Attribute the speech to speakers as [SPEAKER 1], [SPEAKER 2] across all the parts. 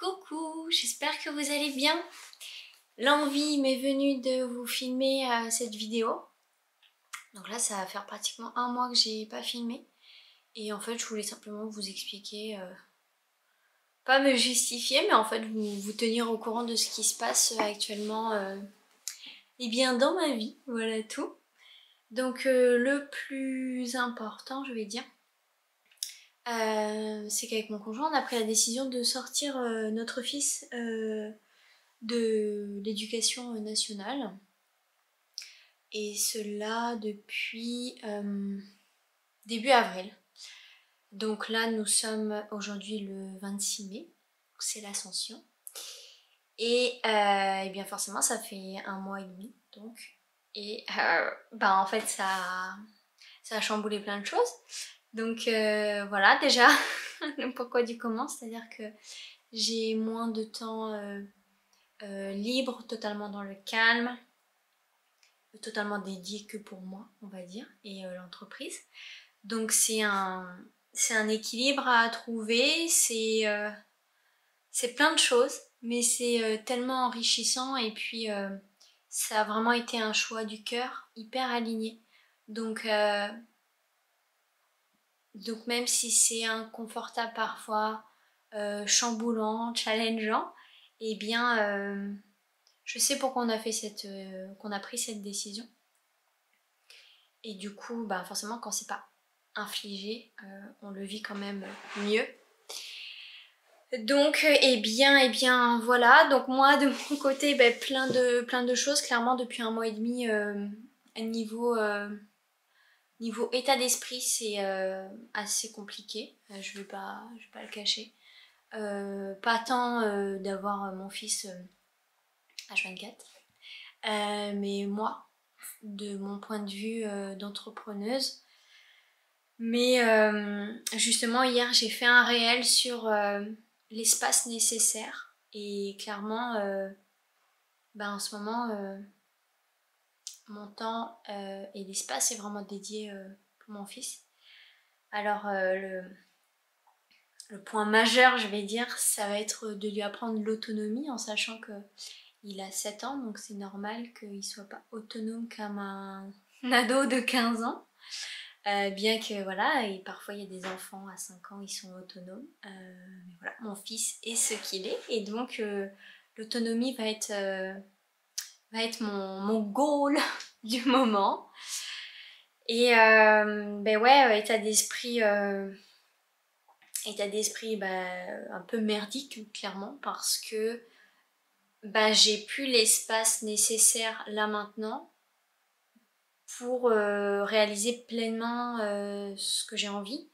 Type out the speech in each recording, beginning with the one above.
[SPEAKER 1] Coucou, j'espère que vous allez bien. L'envie m'est venue de vous filmer cette vidéo. Donc là, ça va faire pratiquement un mois que j'ai pas filmé. Et en fait, je voulais simplement vous expliquer, pas me justifier, mais en fait vous tenir au courant de ce qui se passe actuellement et bien dans ma vie. Voilà tout. Donc le plus important, je vais dire, c'est qu'avec mon conjoint, on a pris la décision de sortir notre fils de l'éducation nationale. Et cela depuis début avril. Donc là, nous sommes aujourd'hui le 26 mai, c'est l'Ascension. Et bien forcément, ça fait un mois et demi, donc. Et en fait, ça a chamboulé plein de choses. Donc voilà, déjà, le pourquoi du comment, c'est-à-dire que j'ai moins de temps libre, totalement dans le calme, totalement dédié que pour moi, on va dire, et l'entreprise. Donc c'est un équilibre à trouver, c'est plein de choses, mais c'est tellement enrichissant et puis ça a vraiment été un choix du cœur, hyper aligné. Donc même si c'est inconfortable parfois, chamboulant, challengeant, eh bien je sais pourquoi qu'on a pris cette décision. Et du coup, forcément, quand c'est pas infligé, on le vit quand même mieux. Donc, eh bien, voilà. Donc moi, de mon côté, plein de choses. Clairement, depuis un mois et demi, niveau état d'esprit, c'est assez compliqué. Je vais pas le cacher. Pas tant d'avoir mon fils H24, mais moi, de mon point de vue d'entrepreneuse. Mais justement, hier, j'ai fait un réel sur l'espace nécessaire. Et clairement, en ce moment, mon temps et l'espace est vraiment dédié pour mon fils. Alors, le point majeur, je vais dire, ça va être de lui apprendre l'autonomie en sachant qu'il a 7 ans, donc c'est normal qu'il ne soit pas autonome comme un ado de 15 ans. Bien que voilà, et parfois il y a des enfants à 5 ans, ils sont autonomes. Mais voilà, mon fils est ce qu'il est, et donc l'autonomie va être mon goal du moment. Et ouais, état d'esprit un peu merdique, clairement, parce que j'ai plus l'espace nécessaire là maintenant pour réaliser pleinement ce que j'ai envie.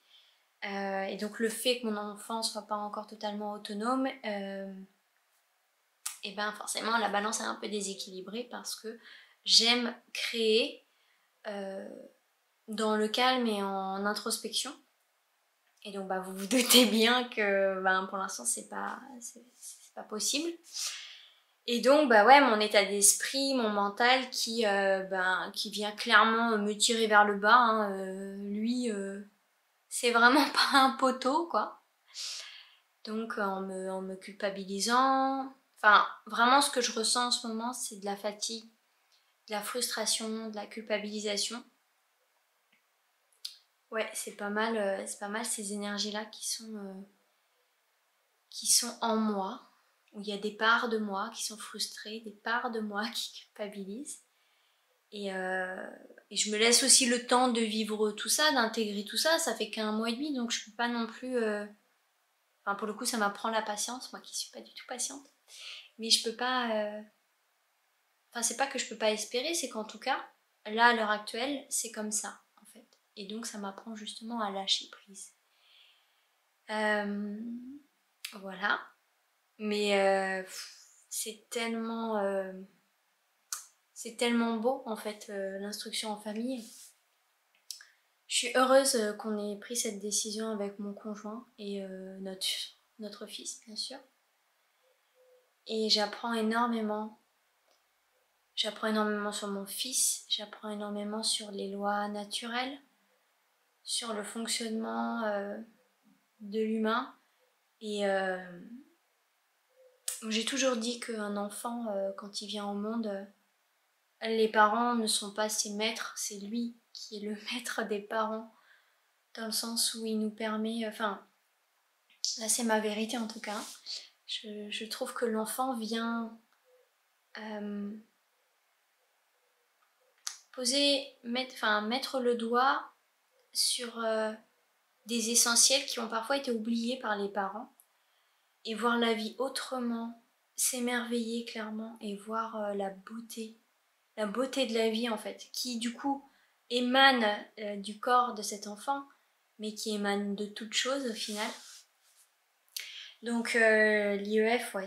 [SPEAKER 1] Et donc le fait que mon enfant soit pas encore totalement autonome, et forcément la balance est un peu déséquilibrée parce que j'aime créer dans le calme et en introspection. Et donc vous vous doutez bien que pour l'instant c'est pas possible. Et donc ouais, mon état d'esprit, mon mental qui vient clairement me tirer vers le bas, hein, lui c'est vraiment pas un poteau quoi. Donc en me culpabilisant, enfin vraiment ce que je ressens en ce moment c'est de la fatigue, de la frustration, de la culpabilisation. Ouais, c'est pas mal ces énergies-là qui sont en moi, où il y a des parts de moi qui sont frustrées, des parts de moi qui culpabilisent. Et je me laisse aussi le temps de vivre tout ça, d'intégrer tout ça. Ça fait qu'un mois et demi, donc je peux pas non plus... pour le coup, ça m'apprend la patience, moi qui suis pas du tout patiente. Mais je peux pas... c'est pas que je peux pas espérer, c'est qu'en tout cas, là, à l'heure actuelle, c'est comme ça, en fait. Et donc, ça m'apprend justement à lâcher prise. Voilà. Mais c'est tellement beau en fait, l'instruction en famille. Je suis heureuse qu'on ait pris cette décision avec mon conjoint et notre fils bien sûr. Et j'apprends énormément. J'apprends énormément sur mon fils, j'apprends énormément sur les lois naturelles, sur le fonctionnement de l'humain. Et J'ai toujours dit qu'un enfant, quand il vient au monde, les parents ne sont pas ses maîtres, c'est lui qui est le maître des parents, dans le sens où il nous permet, enfin, là c'est ma vérité en tout cas, je trouve que l'enfant vient euh, mettre le doigt sur des essentiels qui ont parfois été oubliés par les parents et voir la vie autrement, s'émerveiller clairement et voir la beauté de la vie en fait, qui du coup émane du corps de cet enfant, mais qui émane de toute chose au final. Donc l'IEF, ouais,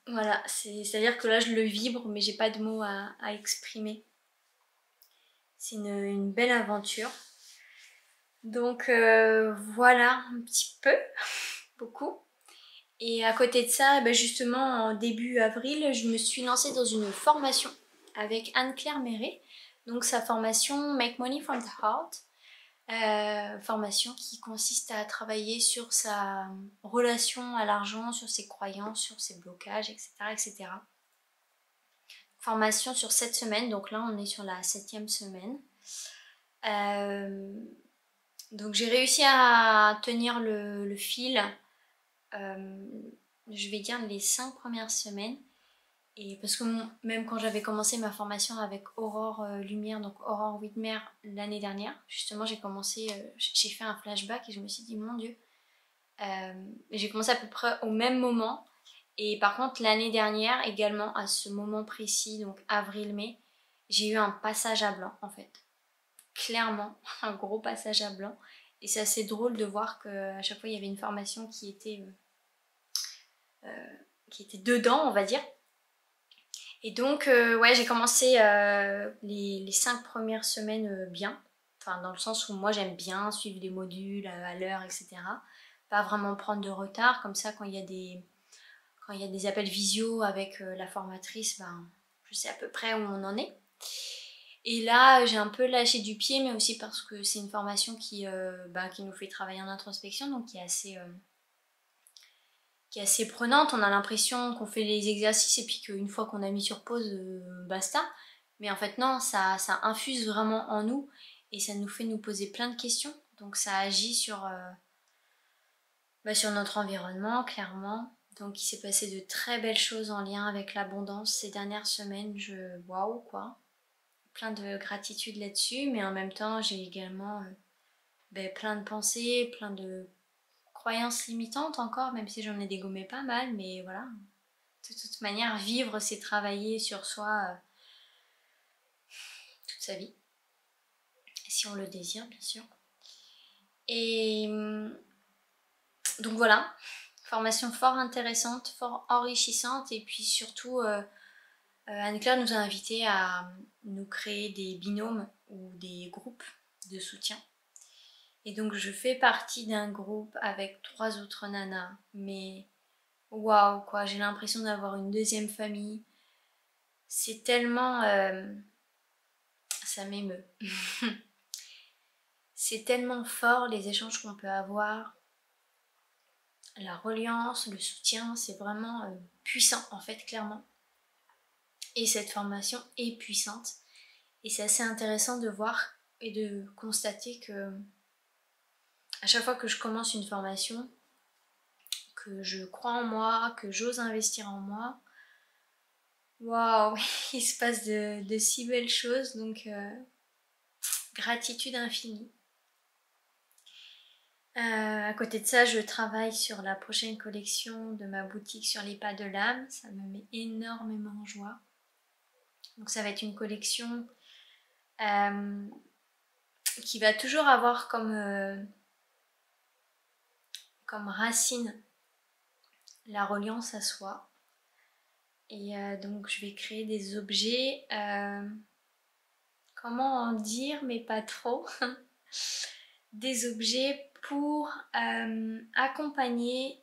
[SPEAKER 1] voilà, c'est-à-dire que là je le vibre, mais j'ai pas de mots à exprimer. C'est une belle aventure. Donc voilà un petit peu, beaucoup. Et à côté de ça, ben justement en début avril, je me suis lancée dans une formation avec Anne-Claire Méret. Donc sa formation Make Money from the Heart. Formation qui consiste à travailler sur sa relation à l'argent, sur ses croyances, sur ses blocages, etc. etc. Formation sur 7 semaines, donc là on est sur la 7e semaine. Donc j'ai réussi à tenir le fil, je vais dire les 5 premières semaines. Et parce que même quand j'avais commencé ma formation avec Aurore Lumière, donc Aurore Whitmer l'année dernière, justement j'ai fait un flashback et je me suis dit mon Dieu, j'ai commencé à peu près au même moment. Et par contre l'année dernière également à ce moment précis, donc avril-mai, j'ai eu un passage à blanc en fait. Clairement, un gros passage à blanc. Et c'est assez drôle de voir qu'à chaque fois il y avait une formation qui était dedans, on va dire. Et donc, ouais, j'ai commencé les 5 premières semaines bien. Enfin, dans le sens où moi j'aime bien suivre les modules à l'heure, etc. Pas vraiment prendre de retard. Comme ça, quand il y a des appels visio avec la formatrice, ben, je sais à peu près où on en est. Et là, j'ai un peu lâché du pied, mais aussi parce que c'est une formation qui nous fait travailler en introspection, donc qui est assez prenante. On a l'impression qu'on fait les exercices et puis qu'une fois qu'on a mis sur pause, basta. Mais en fait, non, ça infuse vraiment en nous et ça nous fait nous poser plein de questions. Donc ça agit sur notre environnement, clairement. Donc il s'est passé de très belles choses en lien avec l'abondance ces dernières semaines. Waouh, quoi. Plein de gratitude là-dessus, mais en même temps, j'ai également plein de pensées, plein de croyances limitantes encore, même si j'en ai dégommé pas mal, mais voilà. De toute manière, vivre, c'est travailler sur soi toute sa vie, si on le désire, bien sûr. Et donc voilà, formation fort intéressante, fort enrichissante, et puis surtout, Anne-Claire nous a invités à nous créer des binômes ou des groupes de soutien. Et donc je fais partie d'un groupe avec 3 autres nanas, mais waouh quoi, j'ai l'impression d'avoir une deuxième famille. C'est tellement... ça m'émeut. C'est tellement fort les échanges qu'on peut avoir, la reliance, le soutien, c'est vraiment puissant en fait, clairement. Et cette formation est puissante. Et c'est assez intéressant de voir et de constater que à chaque fois que je commence une formation, que je crois en moi, que j'ose investir en moi, waouh, il se passe de si belles choses, donc gratitude infinie. À côté de ça, je travaille sur la prochaine collection de ma boutique sur les pas de l'âme. Ça me met énormément en joie. Donc ça va être une collection qui va toujours avoir comme racine la reliance à soi. Et donc je vais créer des objets, comment en dire, mais pas trop, des objets pour accompagner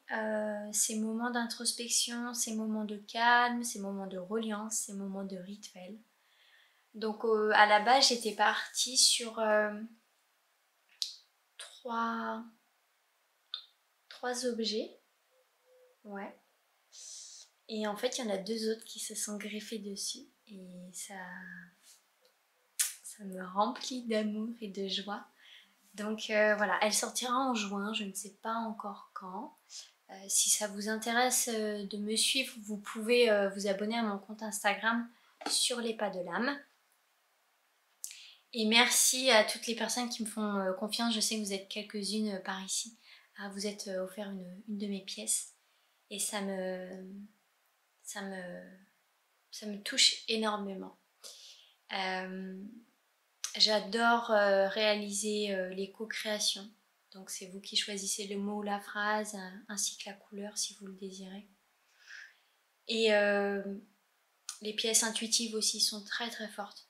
[SPEAKER 1] ces moments d'introspection, ces moments de calme, ces moments de reliance, ces moments de rituel. Donc à la base j'étais partie sur trois 3 objets. Ouais. Et en fait, il y en a 2 autres qui se sont greffés dessus. Et ça me remplit d'amour et de joie. Donc voilà, elle sortira en juin, je ne sais pas encore quand. Si ça vous intéresse de me suivre, vous pouvez vous abonner à mon compte Instagram sur les pas de l'âme. Et merci à toutes les personnes qui me font confiance. Je sais que vous êtes quelques-unes par ici à vous être offert une de mes pièces. Et ça me touche énormément. J'adore réaliser les co-créations. Donc c'est vous qui choisissez le mot ou la phrase, ainsi que la couleur si vous le désirez. Et les pièces intuitives aussi sont très très fortes.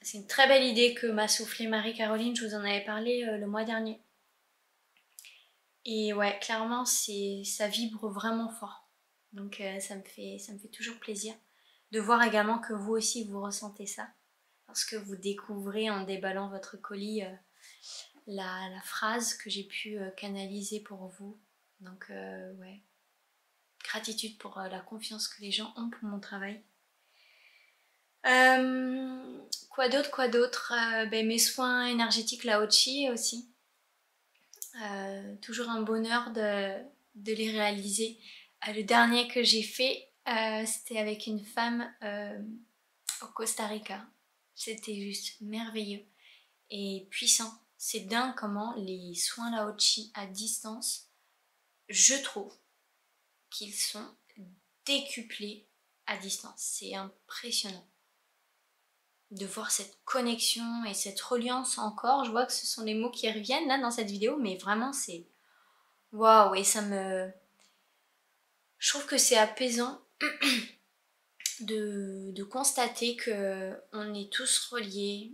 [SPEAKER 1] C'est une très belle idée que m'a soufflé Marie-Caroline, je vous en avais parlé le mois dernier. Et ouais, clairement, ça vibre vraiment fort. Donc ça me fait toujours plaisir de voir également que vous aussi vous ressentez ça. Lorsque vous découvrez en déballant votre colis la phrase que j'ai pu canaliser pour vous. Donc ouais, gratitude pour la confiance que les gens ont pour mon travail. Quoi d'autre mes soins énergétiques, la Hochi aussi. Toujours un bonheur de les réaliser. Le dernier que j'ai fait, c'était avec une femme au Costa Rica. C'était juste merveilleux et puissant. C'est dingue comment les soins Laochi à distance, je trouve qu'ils sont décuplés à distance. C'est impressionnant de voir cette connexion et cette reliance encore. Je vois que ce sont les mots qui reviennent là dans cette vidéo, mais vraiment c'est waouh. Et je trouve que c'est apaisant de constater que on est tous reliés,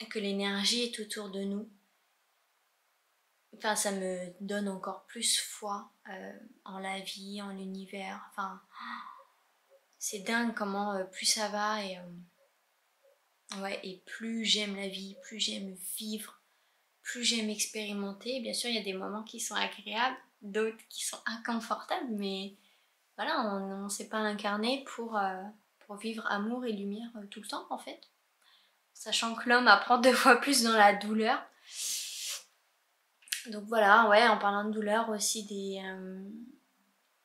[SPEAKER 1] que l'énergie est autour de nous. Enfin, ça me donne encore plus foi en la vie, en l'univers. Enfin, c'est dingue comment plus ça va ouais, et plus j'aime la vie, plus j'aime vivre, plus j'aime expérimenter. Bien sûr, il y a des moments qui sont agréables, d'autres qui sont inconfortables, mais voilà, on ne s'est pas incarné pour vivre amour et lumière tout le temps en fait. Sachant que l'homme apprend 2 fois plus dans la douleur. Donc voilà, ouais, en parlant de douleur aussi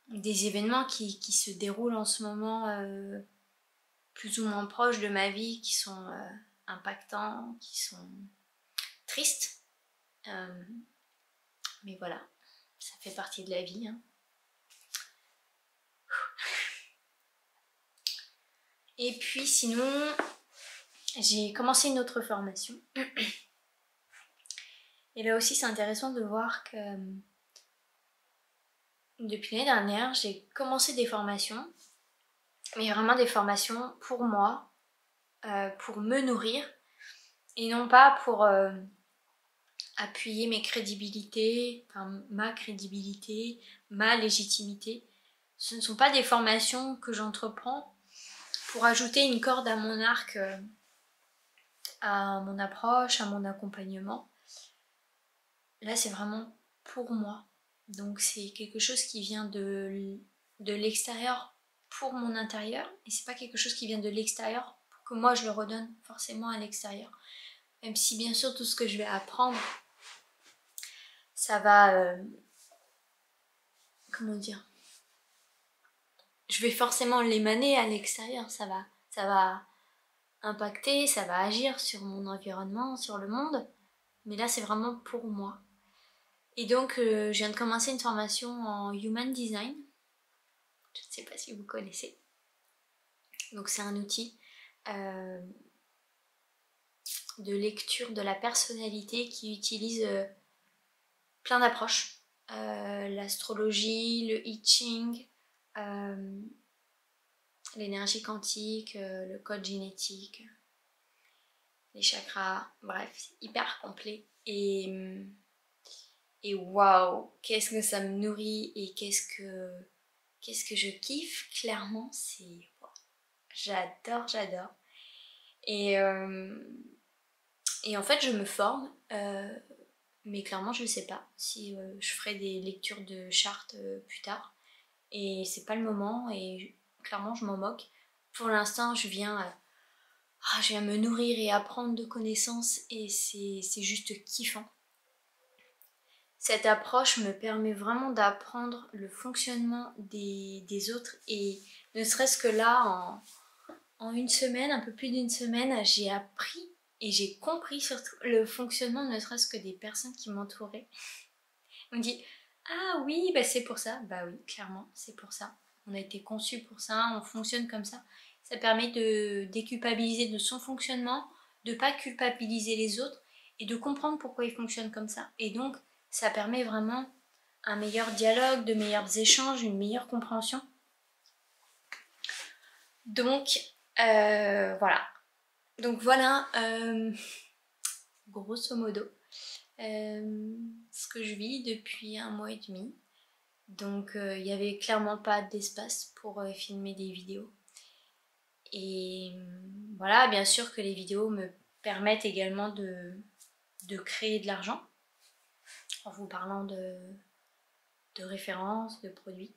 [SPEAKER 1] des événements qui se déroulent en ce moment plus ou moins proches de ma vie, qui sont impactants, qui sont tristes. Mais voilà, ça fait partie de la vie. Hein. Et puis sinon, j'ai commencé une autre formation. Et là aussi c'est intéressant de voir que depuis l'année dernière, j'ai commencé des formations, mais vraiment des formations pour moi, pour me nourrir, et non pas pour appuyer mes crédibilités, enfin ma crédibilité, ma légitimité. Ce ne sont pas des formations que j'entreprends pour ajouter une corde à mon arc, à mon approche, à mon accompagnement. Là c'est vraiment pour moi. Donc c'est quelque chose qui vient de l'extérieur pour mon intérieur, et c'est pas quelque chose qui vient de l'extérieur pour que moi je le redonne forcément à l'extérieur. Même si bien sûr tout ce que je vais apprendre, ça va... comment dire, je vais forcément l'émaner à l'extérieur, ça va impacter, ça va agir sur mon environnement, sur le monde, mais là c'est vraiment pour moi. Et donc je viens de commencer une formation en Human Design, je ne sais pas si vous connaissez. Donc c'est un outil de lecture de la personnalité qui utilise plein d'approches. L'astrologie, le I Ching, l'énergie quantique, le code génétique, les chakras, bref, c'est hyper complet. Et waouh, qu'est-ce que ça me nourrit et qu'est-ce que je kiffe, clairement, c'est... J'adore. Et en fait, je me forme, mais clairement je sais pas si je ferai des lectures de chartes plus tard. Et c'est pas le moment et clairement je m'en moque. Pour l'instant je viens me nourrir et apprendre de connaissances et c'est juste kiffant. Cette approche me permet vraiment d'apprendre le fonctionnement des autres et ne serait-ce que là en une semaine, un peu plus d'une semaine, j'ai appris et j'ai compris surtout le fonctionnement ne serait-ce que des personnes qui m'entouraient. On me dit ah oui, bah c'est pour ça. Bah oui, clairement, c'est pour ça. On a été conçu pour ça, on fonctionne comme ça. Ça permet de déculpabiliser de son fonctionnement, de pas culpabiliser les autres et de comprendre pourquoi ils fonctionnent comme ça. Et donc, ça permet vraiment un meilleur dialogue, de meilleurs échanges, une meilleure compréhension. Donc, voilà. Donc voilà, grosso modo, ce que je vis depuis 1 mois et demi. Donc il n'y avait clairement pas d'espace pour filmer des vidéos. Et voilà, bien sûr que les vidéos me permettent également de créer de l'argent en vous parlant de références, de produits.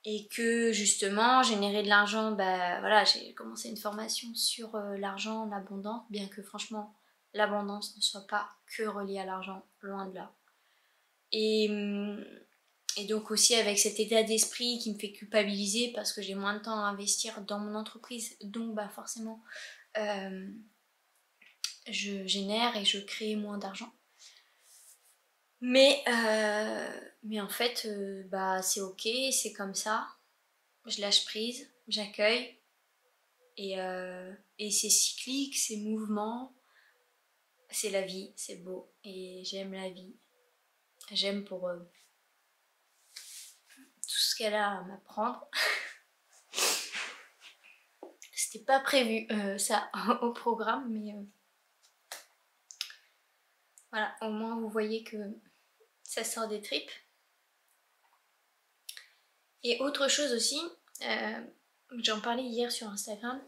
[SPEAKER 1] Et que justement, générer de l'argent, bah voilà, j'ai commencé une formation sur l'argent, l'abondance, bien que franchement, l'abondance ne soit pas que reliée à l'argent, loin de là. Et donc aussi avec cet état d'esprit qui me fait culpabiliser parce que j'ai moins de temps à investir dans mon entreprise, donc bah forcément je génère et je crée moins d'argent. Mais en fait, bah c'est ok, c'est comme ça. Je lâche prise, j'accueille et c'est cyclique, c'est mouvement, c'est la vie, c'est beau et j'aime la vie. J'aime pour tout ce qu'elle a à m'apprendre. C'était pas prévu ça au programme, mais voilà, au moins vous voyez que ça sort des tripes. Et autre chose aussi, j'en parlais hier sur Instagram.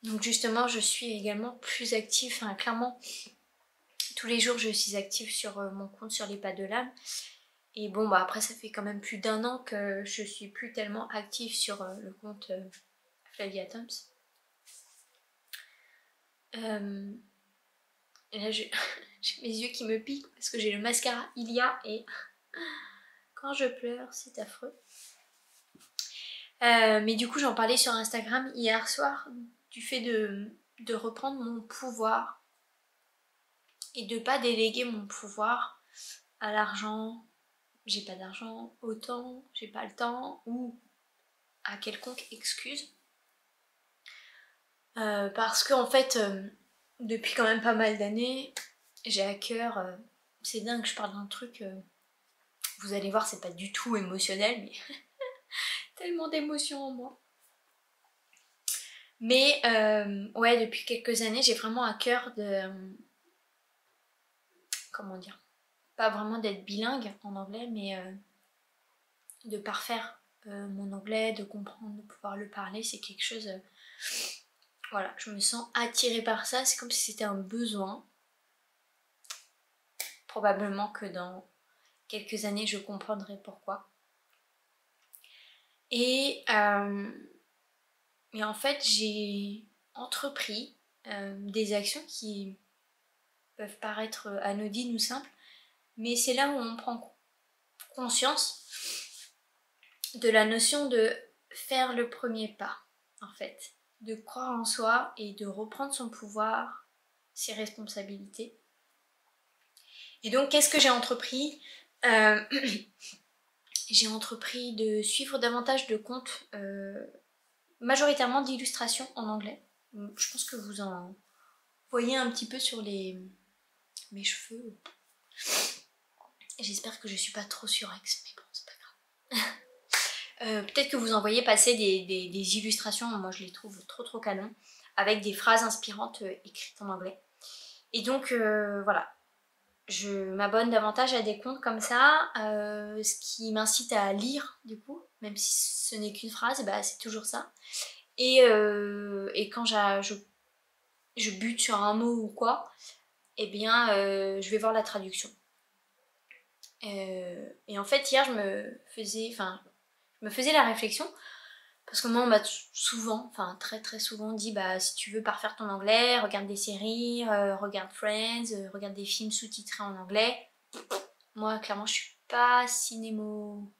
[SPEAKER 1] Donc justement, je suis également plus active, enfin clairement, tous les jours je suis active sur mon compte sur les pas de l'âme. Et bon, bah après ça fait quand même plus d'1 an que je suis plus tellement active sur le compte Flavia Toms. Et là j'ai mes yeux qui me piquent parce que j'ai le mascara Ilia et quand je pleure c'est affreux. Mais du coup j'en parlais sur Instagram hier soir du fait de reprendre mon pouvoir et de pas déléguer mon pouvoir à l'argent. J'ai pas d'argent, au temps, j'ai pas le temps ou à quelconque excuse. Parce que en fait depuis quand même pas mal d'années j'ai à cœur, c'est dingue, je parle d'un truc, vous allez voir c'est pas du tout émotionnel mais tellement d'émotions en moi. Mais ouais, depuis quelques années, j'ai vraiment à cœur de... Comment dire? Pas vraiment d'être bilingue en anglais, mais de parfaire mon anglais, de comprendre, de pouvoir le parler, c'est quelque chose... voilà, je me sens attirée par ça, c'est comme si c'était un besoin. Probablement que dans quelques années, je comprendrai pourquoi. Et en fait, j'ai entrepris des actions qui peuvent paraître anodines ou simples, mais c'est là où on prend conscience de la notion de faire le premier pas, en fait, de croire en soi et de reprendre son pouvoir, ses responsabilités. Et donc, qu'est-ce que j'ai entrepris? J'ai entrepris de suivre davantage de comptes, majoritairement d'illustrations en anglais. Je pense que vous en voyez un petit peu sur mes cheveux. J'espère que je suis pas trop surex, mais bon, c'est pas grave. Peut-être que vous en voyez passer des illustrations, moi je les trouve trop canon, avec des phrases inspirantes écrites en anglais. Et donc voilà, je m'abonne davantage à des comptes comme ça, ce qui m'incite à lire du coup, même si ce n'est qu'une phrase, bah, c'est toujours ça. Et quand je bute sur un mot ou quoi, eh bien je vais voir la traduction. Et en fait hier je me faisais la réflexion, parce que moi on m'a souvent, enfin très très souvent dit bah si tu veux parfaire ton anglais, regarde des séries, regarde Friends, regarde des films sous-titrés en anglais. Moi clairement je suis pas cinémophile,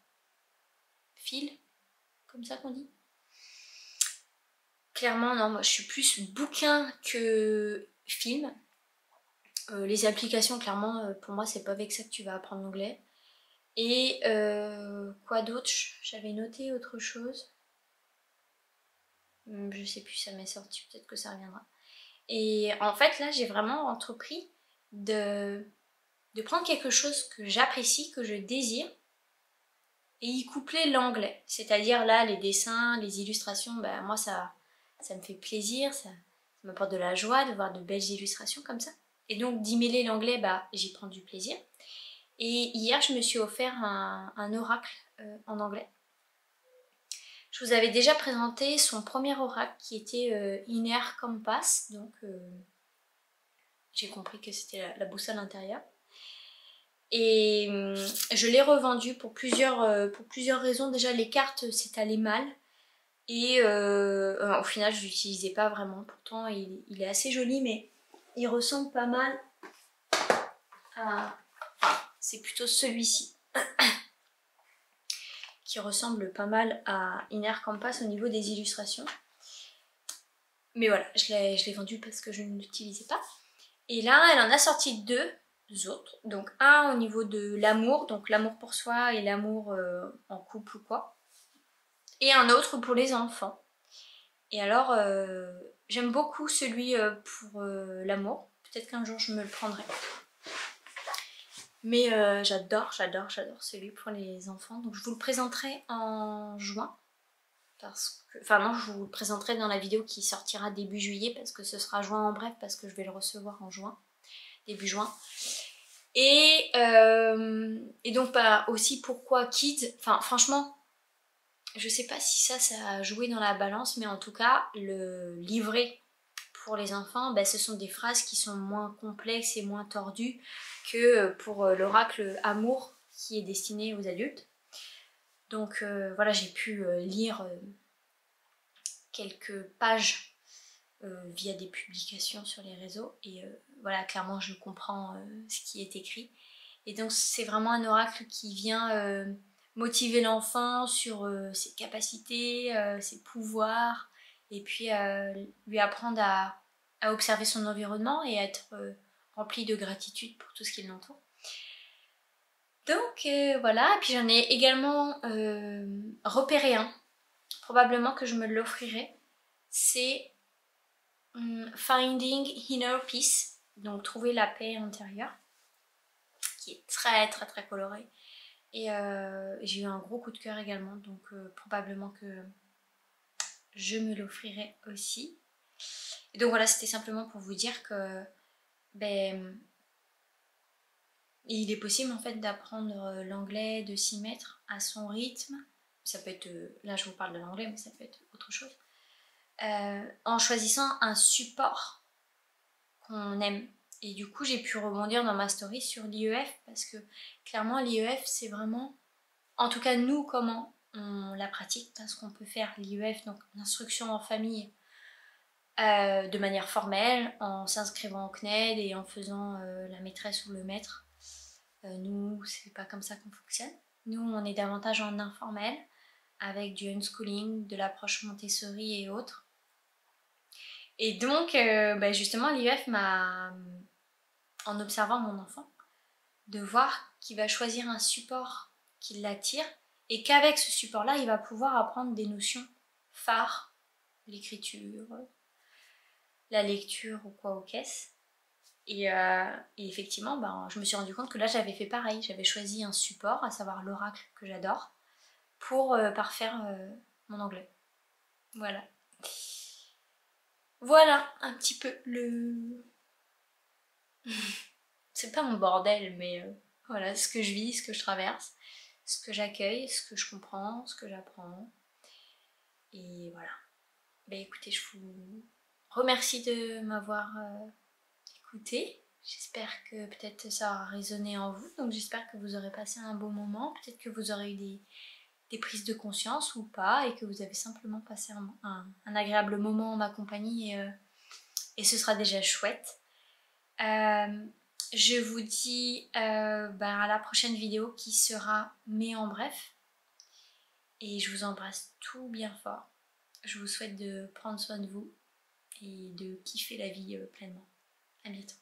[SPEAKER 1] comme ça qu'on dit. Clairement non, moi je suis plus bouquin que film. Les applications clairement pour moi c'est pas avec ça que tu vas apprendre l'anglais. Et quoi d'autre? J'avais noté autre chose. Je sais plus, ça m'est sorti, peut-être que ça reviendra. Et en fait là j'ai vraiment entrepris de prendre quelque chose que j'apprécie, que je désire, et y coupler l'anglais. C'est-à-dire là les dessins, les illustrations, bah moi ça me fait plaisir, ça m'apporte de la joie de voir de belles illustrations comme ça. Et donc d'y mêler l'anglais, bah j'y prends du plaisir. Et hier je me suis offert un oracle en anglais. Je vous avais déjà présenté son premier oracle qui était Inner Compass, donc j'ai compris que c'était la boussole intérieure. Et je l'ai revendu pour plusieurs raisons. Déjà les cartes s'est allé mal et au final je l'utilisais pas vraiment. Pourtant il est assez joli, mais il ressemble pas mal à... Enfin, c'est plutôt celui-ci qui ressemble pas mal à Inner Compass au niveau des illustrations. Mais voilà, je l'ai vendu parce que je ne l'utilisais pas. Et là, elle en a sorti deux autres. Donc un au niveau de l'amour, donc l'amour pour soi et l'amour en couple ou quoi. Et un autre pour les enfants. Et alors, j'aime beaucoup celui pour l'amour. Peut-être qu'un jour je me le prendrai. Mais j'adore celui pour les enfants. Donc je vous le présenterai en juin. Enfin non, je vous le présenterai dans la vidéo qui sortira début juillet, parce que ce sera juin en bref, parce que je vais le recevoir en juin, début juin. Et donc bah, aussi pourquoi Kids, enfin franchement, je sais pas si ça a joué dans la balance, mais en tout cas le livret pour les enfants, bah, ce sont des phrases qui sont moins complexes et moins tordues que pour l'oracle Amour qui est destiné aux adultes. Donc voilà, j'ai pu lire quelques pages via des publications sur les réseaux, et voilà, clairement je comprends ce qui est écrit. Et donc c'est vraiment un oracle qui vient motiver l'enfant sur ses capacités, ses pouvoirs, et puis lui apprendre à observer son environnement et à être rempli de gratitude pour tout ce qui l'entoure. Donc voilà, et puis j'en ai également repéré un, probablement que je me l'offrirai. C'est Finding Inner Peace, donc trouver la paix intérieure, qui est très très très coloré. Et j'ai eu un gros coup de cœur également, donc probablement que je me l'offrirai aussi. Et donc voilà, c'était simplement pour vous dire que ben, il est possible en fait d'apprendre l'anglais, de s'y mettre à son rythme. Ça peut être, là je vous parle de l'anglais, mais ça peut être autre chose. En choisissant un support qu'on aime. Et du coup j'ai pu rebondir dans ma story sur l'IEF, parce que clairement l'IEF c'est vraiment, en tout cas nous comment on la pratique, parce qu'on peut faire l'IEF, donc l'instruction en famille, de manière formelle, en s'inscrivant au CNED et en faisant la maîtresse ou le maître. Nous c'est pas comme ça qu'on fonctionne. Nous on est davantage en informel, avec du unschooling, de l'approche Montessori et autres. Et donc bah justement l'IEF m'a, en observant mon enfant, de voir qu'il va choisir un support qui l'attire, et qu'avec ce support-là, il va pouvoir apprendre des notions phares, l'écriture, la lecture ou quoi au caisse. Et effectivement, ben, je me suis rendu compte que là, j'avais fait pareil. J'avais choisi un support, à savoir l'oracle que j'adore, pour parfaire mon anglais. Voilà. Voilà un petit peu le... C'est pas mon bordel, mais voilà, ce que je vis, ce que je traverse, ce que j'accueille, ce que je comprends, ce que j'apprends. Et voilà. Ben écoutez, je vous remercie de m'avoir écouté. J'espère que peut-être ça aura résonné en vous, donc j'espère que vous aurez passé un bon moment, peut-être que vous aurez eu des prises de conscience ou pas, et que vous avez simplement passé un agréable moment en ma compagnie, et ce sera déjà chouette. Je vous dis à la prochaine vidéo qui sera mais en bref, et je vous embrasse tout bien fort. Je vous souhaite de prendre soin de vous et de kiffer la vie pleinement. À bientôt.